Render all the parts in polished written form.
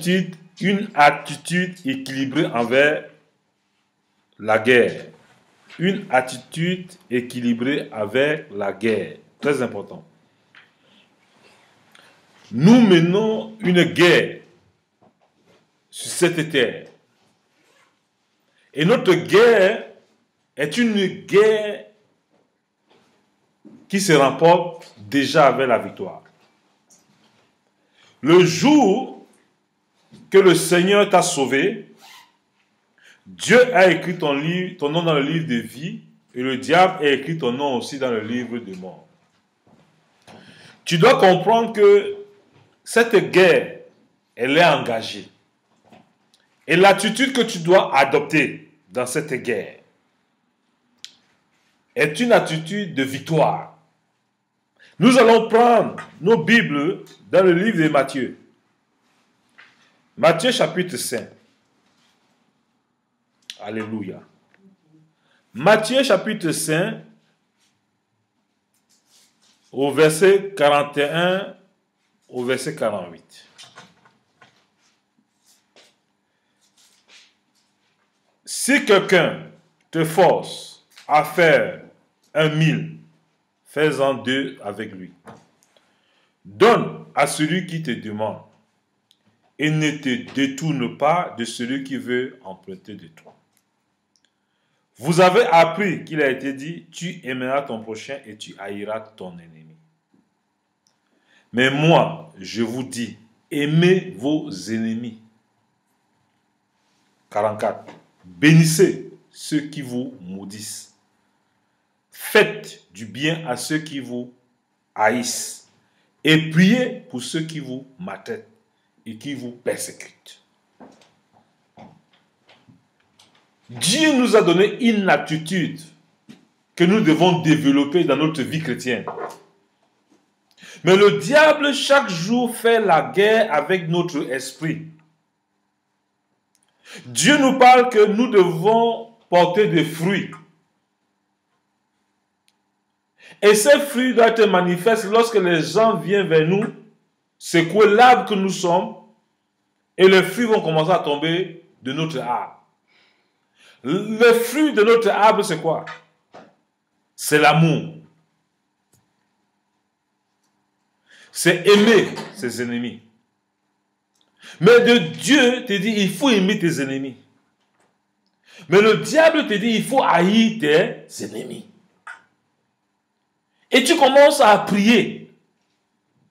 une attitude équilibrée envers la guerre. Une attitude équilibrée avec la guerre. Très important. Nous menons une guerre sur cette terre. Et notre guerre est une guerre qui se remporte déjà avec la victoire. Le jour que le Seigneur t'a sauvé, Dieu a écrit ton nom dans le livre de vie et le diable a écrit ton nom aussi dans le livre de mort. Tu dois comprendre que cette guerre, elle est engagée. Et l'attitude que tu dois adopter dans cette guerre est une attitude de victoire. Nous allons prendre nos Bibles dans le livre de Matthieu. Matthieu chapitre 5. Alléluia. Matthieu chapitre 5, au verset 41 au verset 48. Si quelqu'un te force à faire 1000, fais-en 2 avec lui. Donne à celui qui te demande et ne te détourne pas de celui qui veut emprunter de toi. Vous avez appris qu'il a été dit, tu aimeras ton prochain et tu haïras ton ennemi. Mais moi, je vous dis, aimez vos ennemis. 44. Bénissez ceux qui vous maudissent. Faites du bien à ceux qui vous haïssent. Et priez pour ceux qui vous maltraitent et qui vous persécutent. Dieu nous a donné une attitude que nous devons développer dans notre vie chrétienne. Mais le diable, chaque jour, fait la guerre avec notre esprit. Dieu nous parle que nous devons porter des fruits. Et ces fruits doivent être manifestes lorsque les gens viennent vers nous, secouer l'arbre que nous sommes, et les fruits vont commencer à tomber de notre arbre. Le fruit de notre arbre, c'est quoi? C'est l'amour. C'est aimer ses ennemis. Mais de Dieu te dit, il faut aimer tes ennemis. Mais le diable te dit, il faut haïr tes ennemis. Et tu commences à prier.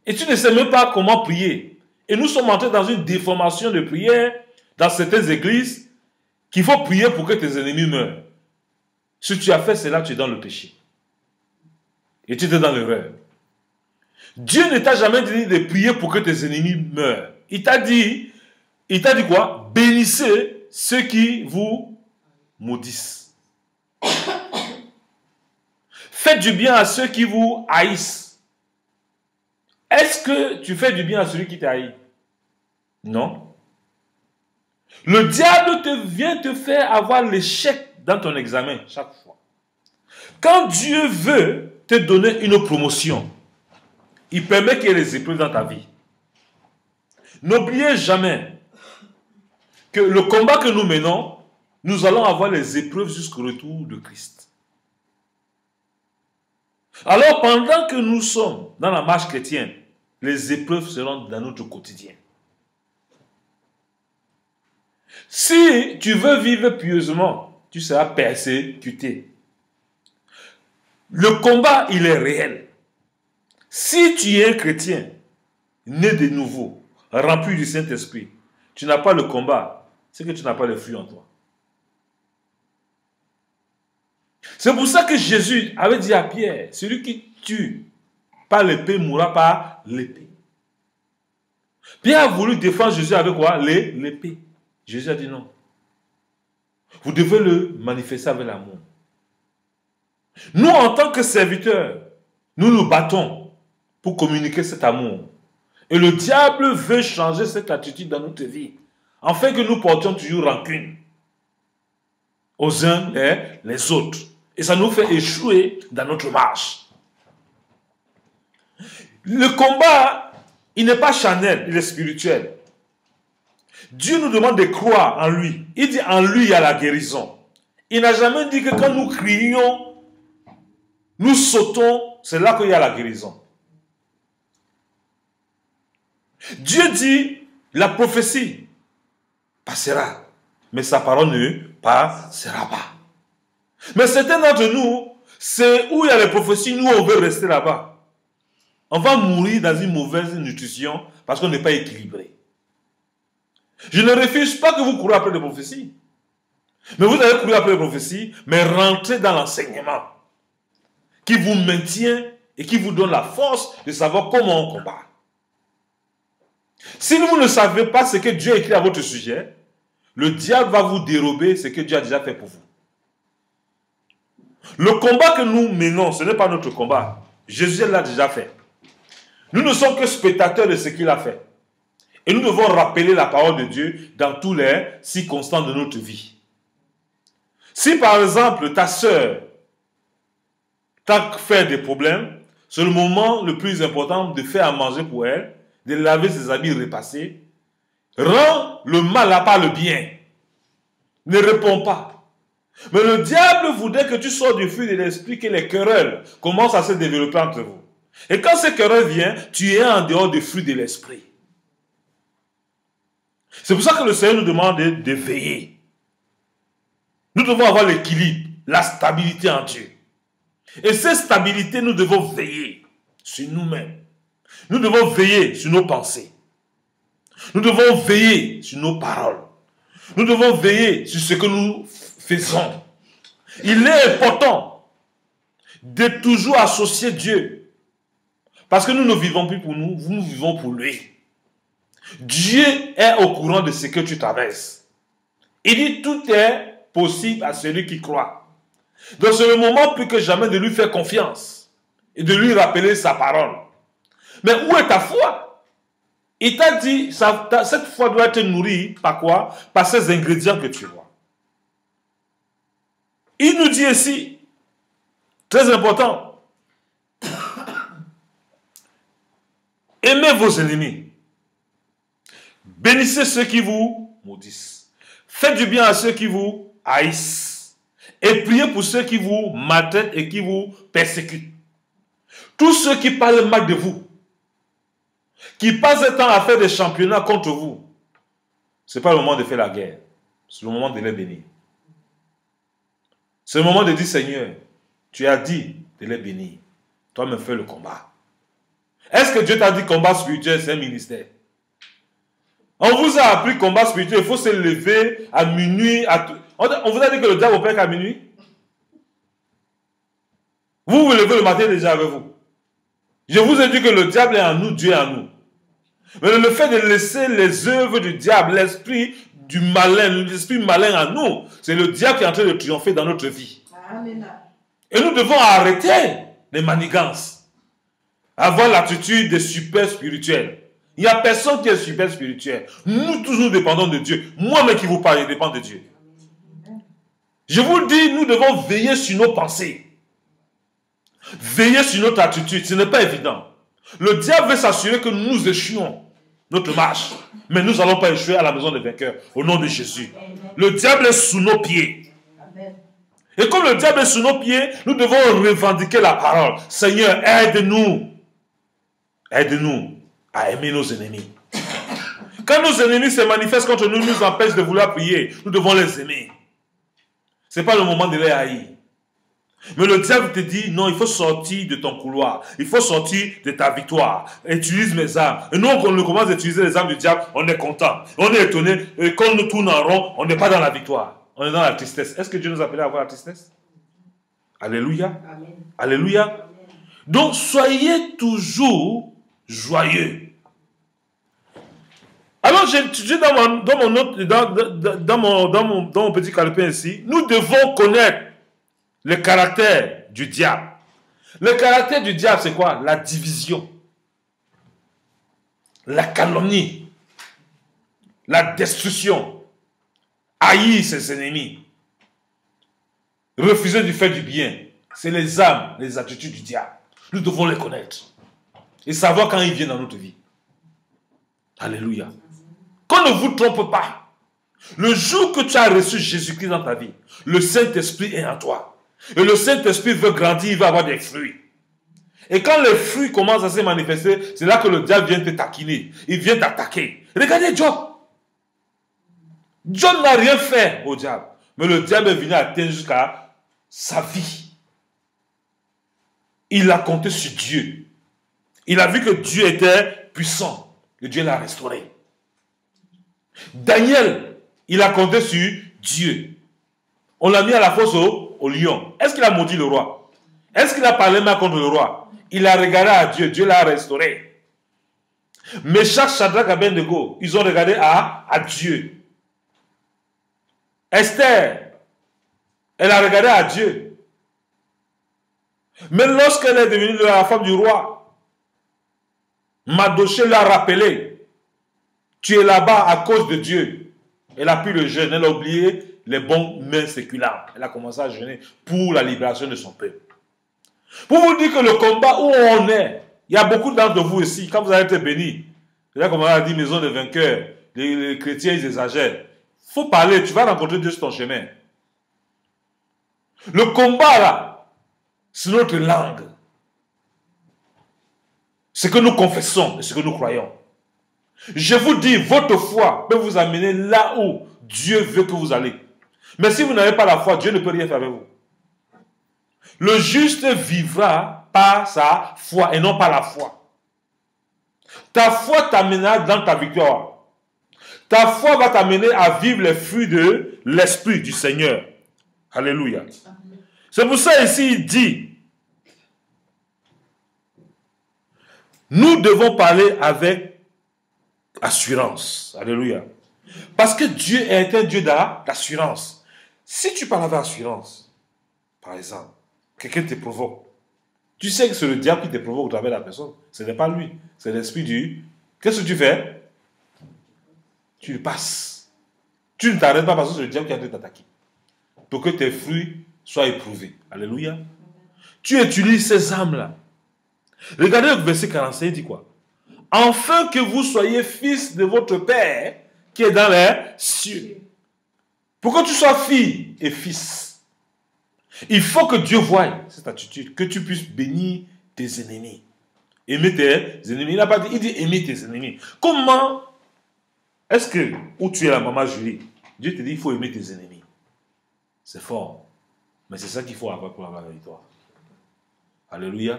Et tu ne sais même pas comment prier. Et nous sommes entrés dans une déformation de prière dans certaines églises qu'il faut prier pour que tes ennemis meurent. Si tu as fait cela, tu es dans le péché. Et tu es dans l'erreur. Dieu ne t'a jamais dit de prier pour que tes ennemis meurent. Il t'a dit quoi? Bénissez ceux qui vous maudissent. Faites du bien à ceux qui vous haïssent. Est-ce que tu fais du bien à celui qui t'haït? Non. Le diable vient te faire avoir l'échec dans ton examen chaque fois. Quand Dieu veut te donner une promotion, il permet qu'il y ait des épreuves dans ta vie. N'oubliez jamais que le combat que nous menons, nous allons avoir les épreuves jusqu'au retour de Christ. Alors, pendant que nous sommes dans la marche chrétienne, les épreuves seront dans notre quotidien. Si tu veux vivre pieusement, tu seras persécuté. Le combat, il est réel. Si tu es un chrétien, né de nouveau, rempli du Saint-Esprit, tu n'as pas le combat, c'est que tu n'as pas le fruit en toi. C'est pour ça que Jésus avait dit à Pierre, celui qui tue par l'épée mourra par l'épée. Pierre a voulu défendre Jésus avec quoi? L'épée. Jésus a dit non. Vous devez le manifester avec l'amour. Nous, en tant que serviteurs, nous nous battons pour communiquer cet amour. Et le diable veut changer cette attitude dans notre vie, afin que nous portions toujours rancune aux uns et les autres. Et ça nous fait échouer dans notre marche. Le combat, il n'est pas charnel, il est spirituel. Dieu nous demande de croire en lui. Il dit en lui, il y a la guérison. Il n'a jamais dit que quand nous crions, nous sautons, c'est là qu'il y a la guérison. Dieu dit, la prophétie passera, mais sa parole ne passera pas. Mais certains d'entre nous, c'est où il y a les prophéties, nous on veut rester là-bas. On va mourir dans une mauvaise nutrition parce qu'on n'est pas équilibré. Je ne refuse pas que vous courez après les prophéties. Mais vous allez courir après les prophéties, mais rentrez dans l'enseignement qui vous maintient et qui vous donne la force de savoir comment on combat. Si vous ne savez pas ce que Dieu a écrit à votre sujet, le diable va vous dérober ce que Dieu a déjà fait pour vous. Le combat que nous menons, ce n'est pas notre combat. Jésus l'a déjà fait. Nous ne sommes que spectateurs de ce qu'il a fait. Et nous devons rappeler la parole de Dieu dans toutes les circonstances de notre vie. Si par exemple ta soeur t'a fait des problèmes, c'est le moment le plus important de faire à manger pour elle, de laver ses habits repassés. Rends le mal à part le bien. Ne réponds pas. Mais le diable voudrait que tu sors du fruit de l'esprit, que les querelles commencent à se développer entre vous. Et quand ces querelles viennent, tu es en dehors du fruit de l'esprit. C'est pour ça que le Seigneur nous demande de veiller. Nous devons avoir l'équilibre, la stabilité en Dieu. Et cette stabilité, nous devons veiller sur nous-mêmes. Nous devons veiller sur nos pensées. Nous devons veiller sur nos paroles. Nous devons veiller sur ce que nous faisons. Il est important de toujours associer Dieu. Parce que nous ne vivons plus pour nous, nous vivons pour lui. Dieu est au courant de ce que tu traverses. Il dit tout est possible à celui qui croit. Donc c'est le moment plus que jamais de lui faire confiance et de lui rappeler sa parole. Mais où est ta foi? Il t'a dit, cette foi doit être nourrie par quoi? Par ces ingrédients que tu vois. Il nous dit ici, très important, aimez vos ennemis. Bénissez ceux qui vous maudissent. Faites du bien à ceux qui vous haïssent. Et priez pour ceux qui vous maltraitent et qui vous persécutent. Tous ceux qui parlent mal de vous, qui passent le temps à faire des championnats contre vous, ce n'est pas le moment de faire la guerre. C'est le moment de les bénir. C'est le moment de dire, Seigneur, tu as dit de les bénir. Toi me fais le combat. Est-ce que Dieu t'a dit combat spirituel, c'est un ministère? On vous a appris combat spirituel, il faut se lever à minuit. On vous a dit que le diable opère qu'à minuit. Vous vous levez le matin déjà avec vous. Je vous ai dit que le diable est en nous, Dieu est en nous. Mais le fait de laisser les œuvres du diable, l'esprit du malin, l'esprit malin en nous, c'est le diable qui est en train de triompher dans notre vie. Amen. Et nous devons arrêter les manigances. Avoir l'attitude de super spirituel. Il n'y a personne qui est super spirituel. Nous tous nous dépendons de Dieu. Moi-même qui vous parle, je dépends de Dieu. Je vous le dis, nous devons veiller sur nos pensées. Veiller sur notre attitude. Ce n'est pas évident. Le diable veut s'assurer que nous échouons notre marche. Mais nous n'allons pas échouer à la maison des vainqueurs. Au nom de Jésus. Le diable est sous nos pieds. Et comme le diable est sous nos pieds, nous devons revendiquer la parole. Seigneur, aide-nous. Aide-nous à aimer nos ennemis. Quand nos ennemis se manifestent contre nous, nous empêchent de vouloir prier. Nous devons les aimer. Ce n'est pas le moment de les haïr. Mais le diable te dit, non, il faut sortir de ton couloir. Il faut sortir de ta victoire. Utilise mes armes. Et nous, quand on commence à utiliser les armes du diable, on est content. On est étonné. Et quand nous tournons en rond, on n'est pas dans la victoire. On est dans la tristesse. Est-ce que Dieu nous appelait à avoir la tristesse? Alléluia. Amen. Alléluia. Amen. Donc, soyez toujours joyeux. Alors, j'ai étudié dans mon petit calepin ici, nous devons connaître le caractère du diable. Le caractère du diable, c'est quoi? La division, la calomnie, la destruction, haïr ses ennemis, refuser de faire du bien. C'est les âmes, les attitudes du diable. Nous devons les connaître et savoir quand ils viennent dans notre vie. Alléluia. Qu'on ne vous trompe pas. Le jour que tu as reçu Jésus-Christ dans ta vie, le Saint-Esprit est en toi. Et le Saint-Esprit veut grandir, il va avoir des fruits. Et quand les fruits commencent à se manifester, c'est là que le diable vient te taquiner. Il vient t'attaquer. Regardez Job. Job n'a rien fait au diable. Mais le diable est venu atteindre jusqu'à sa vie. Il a compté sur Dieu. Il a vu que Dieu était puissant. Et Dieu l'a restauré. Daniel, il a compté sur Dieu. On l'a mis à la fosse au lion. Est-ce qu'il a maudit le roi? Est-ce qu'il a parlé mal contre le roi? Il a regardé à Dieu. Dieu l'a restauré. Meshach, Shadrach, Abednego, ils ont regardé à Dieu. Esther, elle a regardé à Dieu. Mais lorsqu'elle est devenue la femme du roi, Mardochée l'a rappelé. Tu es là-bas à cause de Dieu. Elle a pu le jeûne. Elle a oublié les bons mains séculaires. Elle a commencé à jeûner pour la libération de son peuple. Pour vous dire que le combat où on est, il y a beaucoup d'entre vous ici, quand vous allez être bénis, là comme on a dit, maison de vainqueurs, les chrétiens ils exagèrent. Il faut parler, tu vas rencontrer Dieu sur ton chemin. Le combat là, c'est notre langue. Ce que nous confessons et ce que nous croyons. Je vous dis, votre foi peut vous amener là où Dieu veut que vous allez. Mais si vous n'avez pas la foi, Dieu ne peut rien faire avec vous. Le juste vivra par sa foi et non par la foi. Ta foi t'amènera dans ta victoire. Ta foi va t'amener à vivre les fruits de l'Esprit du Seigneur. Alléluia. C'est pour ça ici il dit, nous devons parler avec assurance. Alléluia. Parce que Dieu est un Dieu d'assurance. Si tu parles avec assurance, par exemple, quelqu'un te provoque. Tu sais que c'est le diable qui te provoque à travers la personne. Ce n'est pas lui. C'est l'esprit du... Qu'est-ce que tu fais? Tu le passes. Tu ne t'arrêtes pas parce que c'est le diable qui a été t'attaquer. Pour que tes fruits soient éprouvés. Alléluia. Tu utilises ces âmes-là. Regardez le verset 45, il dit quoi? Afin que vous soyez fils de votre Père qui est dans les cieux. Pour que tu sois fille et fils, il faut que Dieu voie cette attitude, que tu puisses bénir tes ennemis. Aimer tes ennemis. Il n'a pas dit, il dit aimer tes ennemis. Comment est-ce que, où tu es la maman Julie, Dieu te dit, il faut aimer tes ennemis. C'est fort. Mais c'est ça qu'il faut avoir pour avoir la victoire. Alléluia.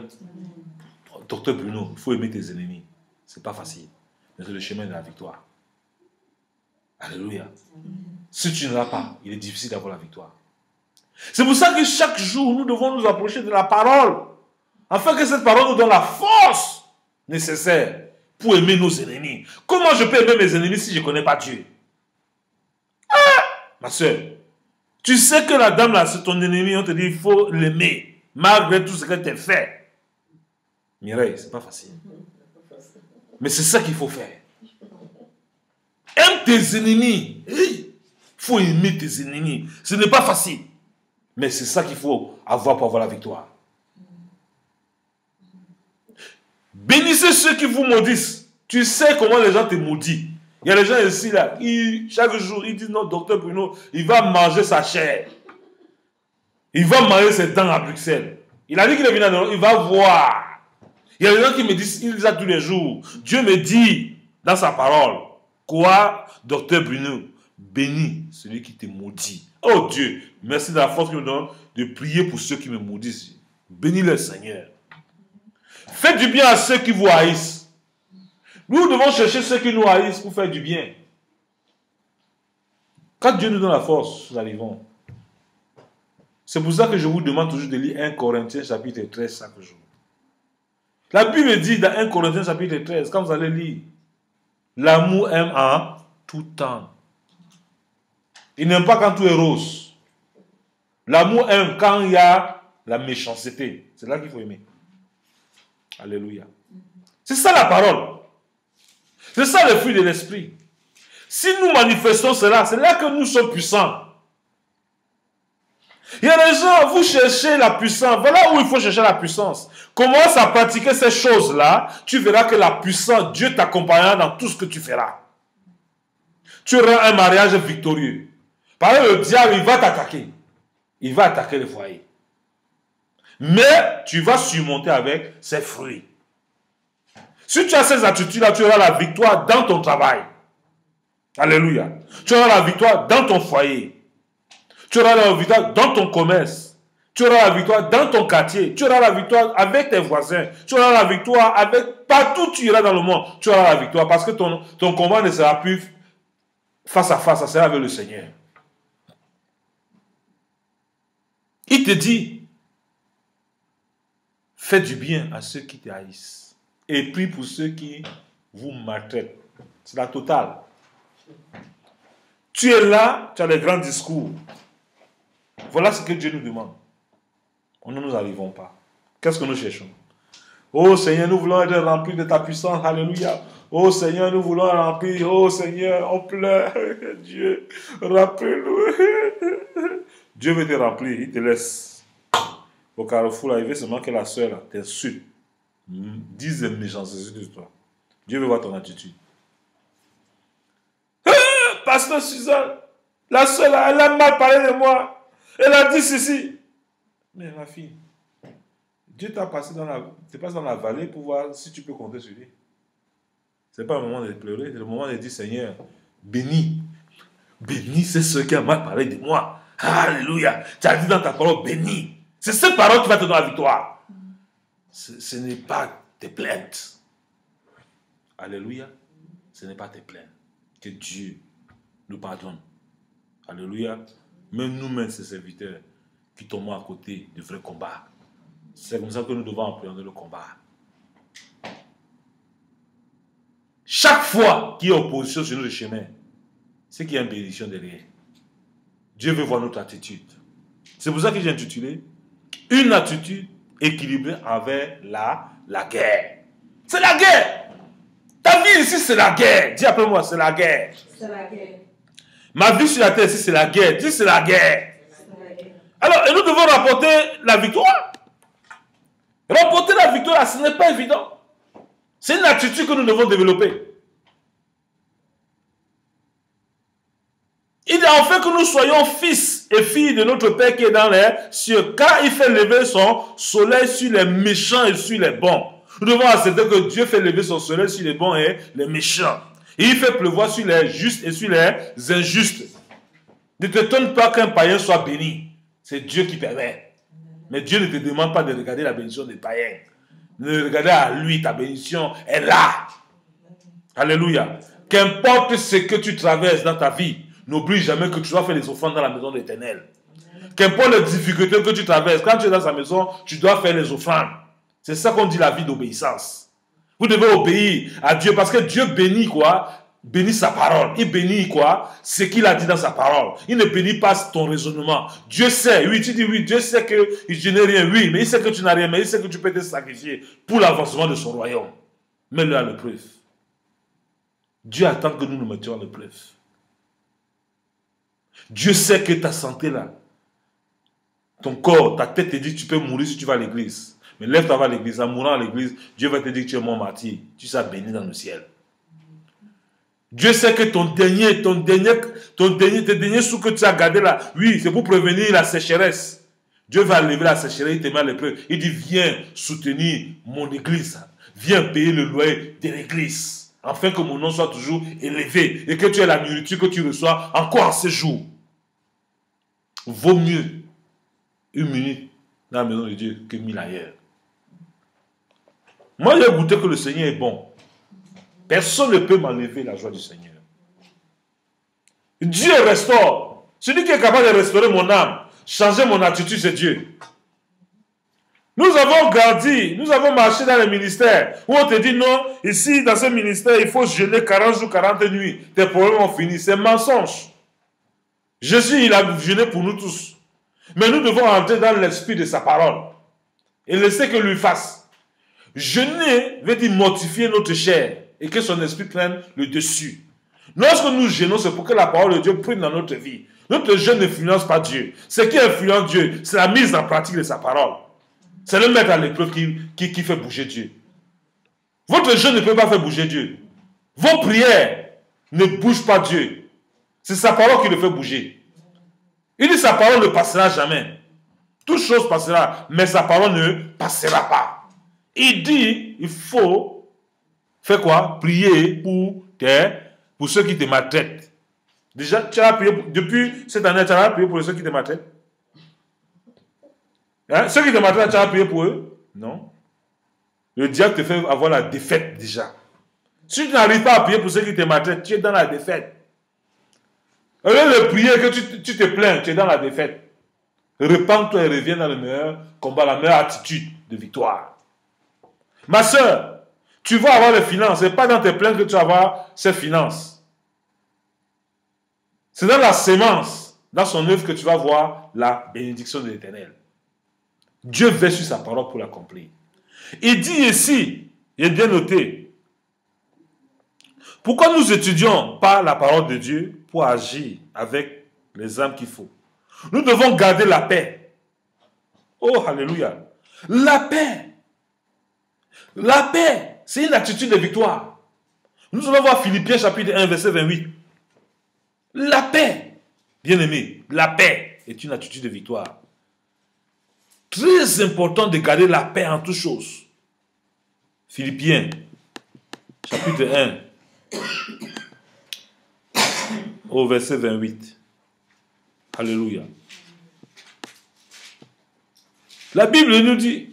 Docteur Bruno, il faut aimer tes ennemis. C'est pas facile. Mais c'est le chemin de la victoire. Alléluia. Si tu ne l'as pas, il est difficile d'avoir la victoire. C'est pour ça que chaque jour, nous devons nous approcher de la parole. Afin que cette parole nous donne la force nécessaire pour aimer nos ennemis. Comment je peux aimer mes ennemis si je ne connais pas Dieu? Ah, ma soeur, tu sais que la dame là, c'est ton ennemi, on te dit il faut l'aimer, malgré tout ce qu'elle t'a fait. Mireille, c'est pas facile. Mais c'est ça qu'il faut faire. Aime tes ennemis. Il faut aimer tes ennemis. Ce n'est pas facile. Mais c'est ça qu'il faut avoir pour avoir la victoire. Bénissez ceux qui vous maudissent. Tu sais comment les gens te maudissent. Il y a des gens ici, là, chaque jour, ils disent non, docteur Bruno, il va manger sa chair. Il va manger ses dents à Bruxelles. Il a dit qu'il est venu à il va voir. Il y a des gens qui me disent, il dit ça tous les jours. Dieu me dit dans sa parole, quoi, docteur Bruno, bénis celui qui te maudit. Oh Dieu, merci de la force qu'il me donne de prier pour ceux qui me maudissent. Bénis le Seigneur. Faites du bien à ceux qui vous haïssent. Nous devons chercher ceux qui nous haïssent pour faire du bien. Quand Dieu nous donne la force, nous arrivons. C'est pour ça que je vous demande toujours de lire 1 Corinthiens chapitre 13 chaque jour. La Bible dit dans 1 Corinthiens chapitre 13, quand vous allez lire, l'amour aime en tout temps. Il n'aime pas quand tout est rose. L'amour aime quand il y a la méchanceté. C'est là qu'il faut aimer. Alléluia. C'est ça la parole. C'est ça le fruit de l'esprit. Si nous manifestons cela, c'est là que nous sommes puissants. Il y a des gens, vous cherchez la puissance. Voilà où il faut chercher la puissance. Commence à pratiquer ces choses-là. Tu verras que la puissance, Dieu t'accompagnera dans tout ce que tu feras. Tu auras un mariage victorieux. Parce que le diable, il va t'attaquer. Il va attaquer le foyer. Mais tu vas surmonter avec ses fruits. Si tu as ces attitudes-là, tu auras la victoire dans ton travail. Alléluia. Tu auras la victoire dans ton foyer. Tu auras la victoire dans ton commerce. Tu auras la victoire dans ton quartier. Tu auras la victoire avec tes voisins. Tu auras la victoire avec partout où tu iras dans le monde. Tu auras la victoire parce que ton combat ne sera plus face à face, ça sera avec le Seigneur. Il te dit, fais du bien à ceux qui te haïssent et prie pour ceux qui vous maltraitent. C'est la totale. Tu es là, tu as des grands discours. Voilà ce que Dieu nous demande. Nous ne nous arrivons pas. Qu'est-ce que nous cherchons? Oh Seigneur, nous voulons être remplis de ta puissance. Alléluia. Oh Seigneur, nous voulons remplir. Oh Seigneur, on pleure. Dieu, remplis-nous. Dieu veut te remplir, il te laisse. Au carrefour, là, il veut seulement que la soeur t'insulte. Dise des méchancetés de toi. Dieu veut voir ton attitude. Pasteur Suzanne, la soeur là, elle a mal parlé de moi. Elle a dit ceci. Mais ma fille, Dieu t'a passé dans la vallée pour voir si tu peux compter sur lui. Ce n'est pas le moment de pleurer, c'est le moment de dire Seigneur, bénis. Bénis c'est ceux qui ont mal parlé de moi. Alléluia. Tu as dit dans ta parole, bénis. C'est cette parole qui va te donner la victoire. Ce n'est pas tes plaintes. Alléluia. Ce n'est pas tes plaintes. Que Dieu nous pardonne. Alléluia. Même nous-mêmes, ces serviteurs qui tombons à côté du vrai combat. C'est comme ça que nous devons appréhender le combat. Chaque fois qu'il y a opposition sur notre chemin, c'est qu'il y a une bénédiction derrière. Dieu veut voir notre attitude. C'est pour ça que j'ai intitulé une attitude équilibrée envers la guerre. C'est la guerre. Ta vie ici, c'est la guerre. Dis après moi, c'est la guerre. C'est la guerre. Ma vie sur la terre ici, c'est la guerre. Dis, c'est la guerre. Alors, et nous devons rapporter la victoire. Remporter la victoire, ce n'est pas évident. C'est une attitude que nous devons développer. Il est en fait que nous soyons fils et filles de notre Père qui est dans les cieux, car il fait lever son soleil sur les méchants et sur les bons. Nous devons accepter que Dieu fait lever son soleil sur les bons et les méchants. Et il fait pleuvoir sur les justes et sur les injustes. Ne t'étonne pas qu'un païen soit béni. C'est Dieu qui permet. Mais Dieu ne te demande pas de regarder la bénédiction des païens. Ne regarder à lui, ta bénédiction est là. Alléluia. Qu'importe ce que tu traverses dans ta vie, n'oublie jamais que tu dois faire les offrandes dans la maison de l'Éternel. Qu'importe les difficultés que tu traverses, quand tu es dans sa maison, tu dois faire les offrandes. C'est ça qu'on dit la vie d'obéissance. Vous devez obéir à Dieu parce que Dieu bénit quoi? Bénit sa parole. Il bénit quoi? Ce qu'il a dit dans sa parole. Il ne bénit pas ton raisonnement. Dieu sait, oui, tu dis oui, Dieu sait que je n'ai rien, oui, mais il sait que tu n'as rien, mais il sait que tu peux te sacrifier pour l'avancement de son royaume. Mets-le à l'épreuve. Dieu attend que nous nous mettions à l'épreuve. Dieu sait que ta santé là, ton corps, ta tête te dit que tu peux mourir si tu vas à l'église. Mais lève-toi à l'église, en mourant à l'église, Dieu va te dire que tu es mon martyr. Tu seras béni dans le ciel. Dieu sait que tes derniers sous que tu as gardé là, oui, c'est pour prévenir la sécheresse. Dieu va lever la sécheresse, il te met à l'épreuve. Il dit, viens soutenir mon église. Viens payer le loyer de l'église. Afin que mon nom soit toujours élevé. Et que tu aies la nourriture que tu reçois encore en ce jour. Vaut mieux une minute dans la maison de Dieu que 1000 ailleurs. Moi, j'ai goûté que le Seigneur est bon. Personne ne peut m'enlever la joie du Seigneur. Dieu restaure. Celui qui est capable de restaurer mon âme, changer mon attitude, c'est Dieu. Nous avons grandi, nous avons marché dans le ministère où on te dit non, ici dans ce ministère, il faut jeûner 40 jours, 40 nuits. Tes problèmes ont fini. C'est mensonge. Jésus, il a jeûné pour nous tous. Mais nous devons entrer dans l'esprit de sa parole et laisser que lui fasse. Jeûner veut dire mortifier notre chair et que son esprit prenne le dessus. Lorsque nous jeûnons, c'est pour que la parole de Dieu prenne dans notre vie. Notre jeûne n'influence pas Dieu. Ce qui influence Dieu, c'est la mise en pratique de sa parole. C'est le mettre à l'épreuve qui fait bouger Dieu. Votre jeûne ne peut pas faire bouger Dieu. Vos prières ne bougent pas Dieu. C'est sa parole qui le fait bouger. Il dit sa parole ne passera jamais. Toute chose passera, mais sa parole ne passera pas. Il dit, il faut faire quoi? Prier pour ceux qui te maltraitent. Déjà, tu as prié depuis cette année, tu as prié pour ceux qui te maltraitent. Hein? Ceux qui te maltraitent, tu as prié pour eux? Non. Le diable te fait avoir la défaite déjà. Si tu n'arrives pas à prier pour ceux qui te maltraitent, tu es dans la défaite. Au lieu de prier que tu te plains, tu es dans la défaite. Repends-toi et reviens dans le meilleur combat, la meilleure attitude de victoire. Ma soeur, tu vas avoir les finances. Ce n'est pas dans tes plaintes que tu vas avoir ces finances. C'est dans la sémence, dans son œuvre que tu vas voir la bénédiction de l'Éternel. Dieu veille sur sa parole pour l'accomplir. Il dit ici, il est bien noté, pourquoi nous étudions pas la parole de Dieu pour agir avec les âmes qu'il faut? Nous devons garder la paix. Oh, alléluia. La paix. La paix, c'est une attitude de victoire. Nous allons voir Philippiens chapitre 1, verset 28. La paix, bien aimé, la paix est une attitude de victoire. Très important de garder la paix en toutes choses. Philippiens, chapitre 1, au verset 28. Alléluia. La Bible nous dit,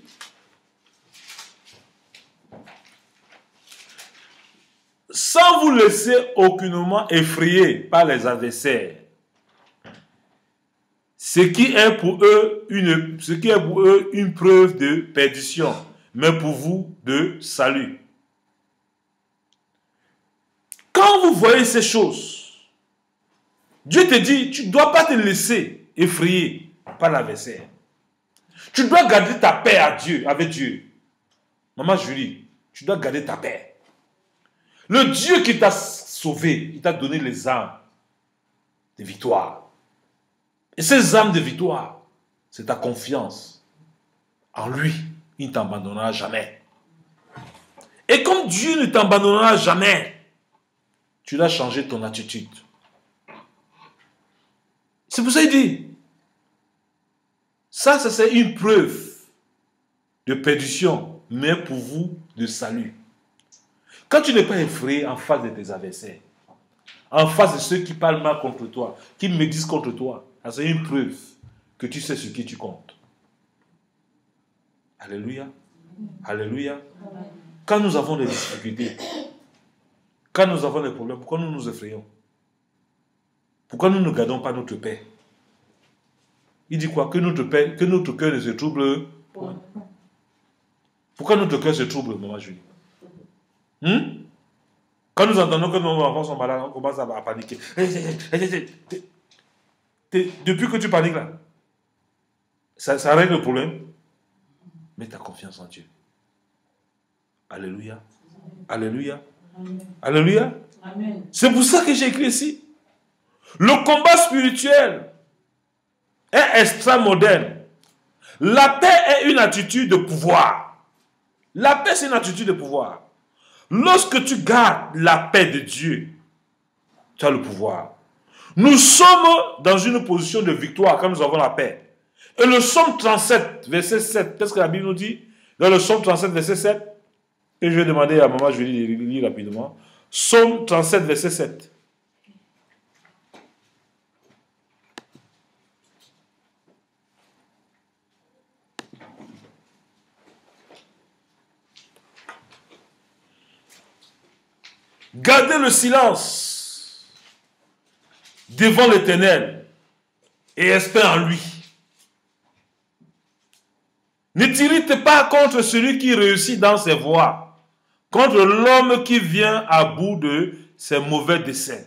sans vous laisser aucunement effrayer par les adversaires, ce qui est pour eux une preuve de perdition, mais pour vous de salut. Quand vous voyez ces choses, Dieu te dit, tu ne dois pas te laisser effrayer par l'adversaire. Tu dois garder ta paix avec Dieu. Maman Julie, tu dois garder ta paix. Le Dieu qui t'a sauvé, il t'a donné les armes de victoire. Et ces armes de victoire, c'est ta confiance en lui. Il ne t'abandonnera jamais. Et comme Dieu ne t'abandonnera jamais, tu dois changer ton attitude. C'est pour ça qu'il dit, ça c'est une preuve de perdition, mais pour vous de salut. Quand tu n'es pas effrayé en face de tes adversaires, en face de ceux qui parlent mal contre toi, qui médisent contre toi, c'est une preuve que tu sais sur qui tu comptes. Alléluia. Alléluia. Quand nous avons des difficultés, quand nous avons des problèmes, pourquoi nous nous effrayons? Pourquoi nous ne gardons pas notre paix? Il dit quoi? Que notre cœur ne se trouble point. Pourquoi notre cœur se trouble, maman Julie? Quand nous entendons que nos enfants sont malades, on commence à paniquer. Depuis que tu paniques là, ça règle le problème. Mets ta confiance en Dieu. Alléluia. Alléluia. Alléluia. C'est pour ça que j'ai écrit ici. Le combat spirituel est extra moderne. La paix est une attitude de pouvoir. La paix, c'est une attitude de pouvoir. Lorsque tu gardes la paix de Dieu, tu as le pouvoir. Nous sommes dans une position de victoire quand nous avons la paix. Et le psaume 37, verset 7, qu'est-ce que la Bible nous dit? Dans le psaume 37, verset 7, et je vais demander à maman, je vais lire rapidement. Psaume 37, verset 7. Gardez le silence devant l'Éternel et espère en lui. Ne t'irrite pas contre celui qui réussit dans ses voies, contre l'homme qui vient à bout de ses mauvais desseins.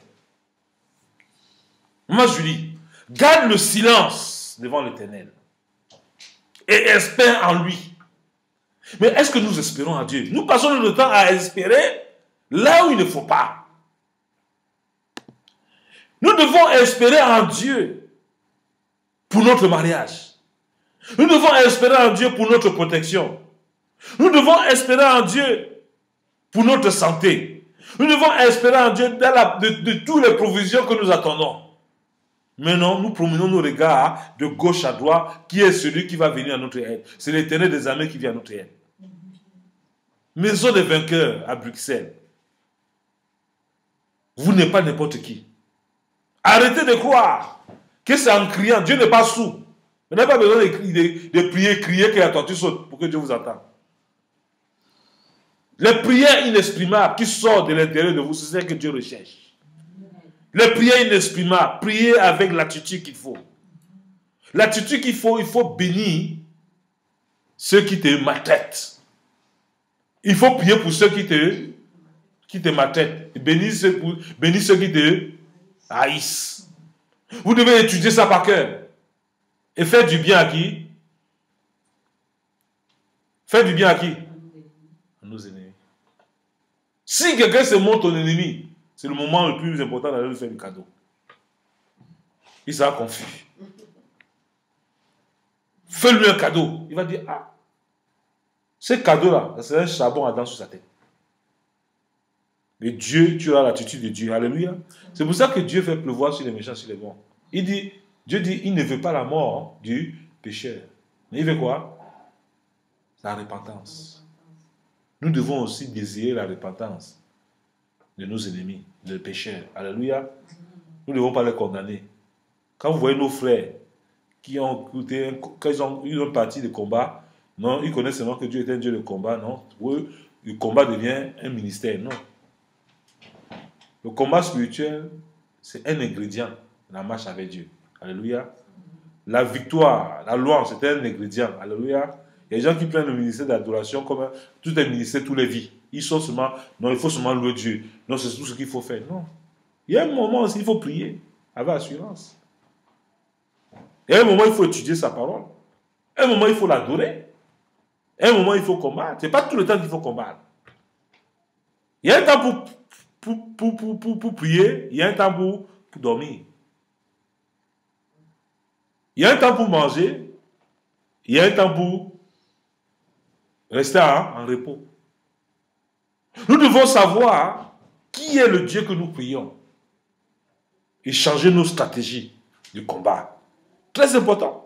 Moi, Julie, garde le silence devant l'Éternel et espère en lui. Mais est-ce que nous espérons en Dieu? Nous passons notre temps à espérer là où il ne faut pas. Nous devons espérer en Dieu pour notre mariage. Nous devons espérer en Dieu pour notre protection. Nous devons espérer en Dieu pour notre santé. Nous devons espérer en Dieu de toutes les provisions que nous attendons. Mais non, nous promenons nos regards de gauche à droite. Qui est celui qui va venir à notre aide? C'est l'Éternel des armées qui vient à notre aide. Maison des vainqueurs à Bruxelles. Vous n'êtes pas n'importe qui. Arrêtez de croire que c'est en criant. Dieu n'est pas sourd. Vous n'avez pas besoin de prier, crier que la tortue saute pour que Dieu vous entende. Les prières inexprimables qui sortent de l'intérieur de vous, c'est ce que Dieu recherche. Les prières inexprimables, priez avec l'attitude qu'il faut. L'attitude qu'il faut, il faut bénir ceux qui te maltraitent. Il faut prier pour ceux qui te maltraitent. Bénis ceux qui te haïssent. Vous devez étudier ça par cœur. Et faire du bien à qui? Faire du bien à qui? À nos ennemis. Si quelqu'un se montre ton ennemi, c'est le moment le plus important d'aller lui faire du cadeau. Il sera confus. Fais-lui un cadeau. Il va dire, ah, ce cadeau-là, c'est un charbon ardent sur sa tête. Et Dieu, tu as l'attitude de Dieu. Alléluia. C'est pour ça que Dieu fait pleuvoir sur les méchants, sur les bons. Dieu dit, il ne veut pas la mort du pécheur. Mais il veut quoi? La repentance. Nous devons aussi désirer la repentance de nos ennemis, des pécheurs. Alléluia. Nous ne devons pas les condamner. Quand vous voyez nos frères qui ont écouté, quand ils ont eu une partie de combat, non, ils connaissent seulement que Dieu est un Dieu de combat, non. Pour eux, le combat devient un ministère, non. Le combat spirituel, c'est un ingrédient de la marche avec Dieu. Alléluia. La victoire, la louange, c'est un ingrédient. Alléluia. Il y a des gens qui prennent le ministère d'adoration comme tout un ministère, tous les vies. Ils sont seulement, non, il faut seulement louer Dieu. Non, c'est tout ce qu'il faut faire. Non. Il y a un moment aussi, il faut prier avec assurance. Il y a un moment, il faut étudier sa parole. Un moment, il faut l'adorer. Un moment, il faut combattre. Ce n'est pas tout le temps qu'il faut combattre. Il y a un temps pour prier, il y a un temps pour dormir. Il y a un temps pour manger, il y a un temps pour rester en repos. Nous devons savoir qui est le Dieu que nous prions et changer nos stratégies de combat. Très important.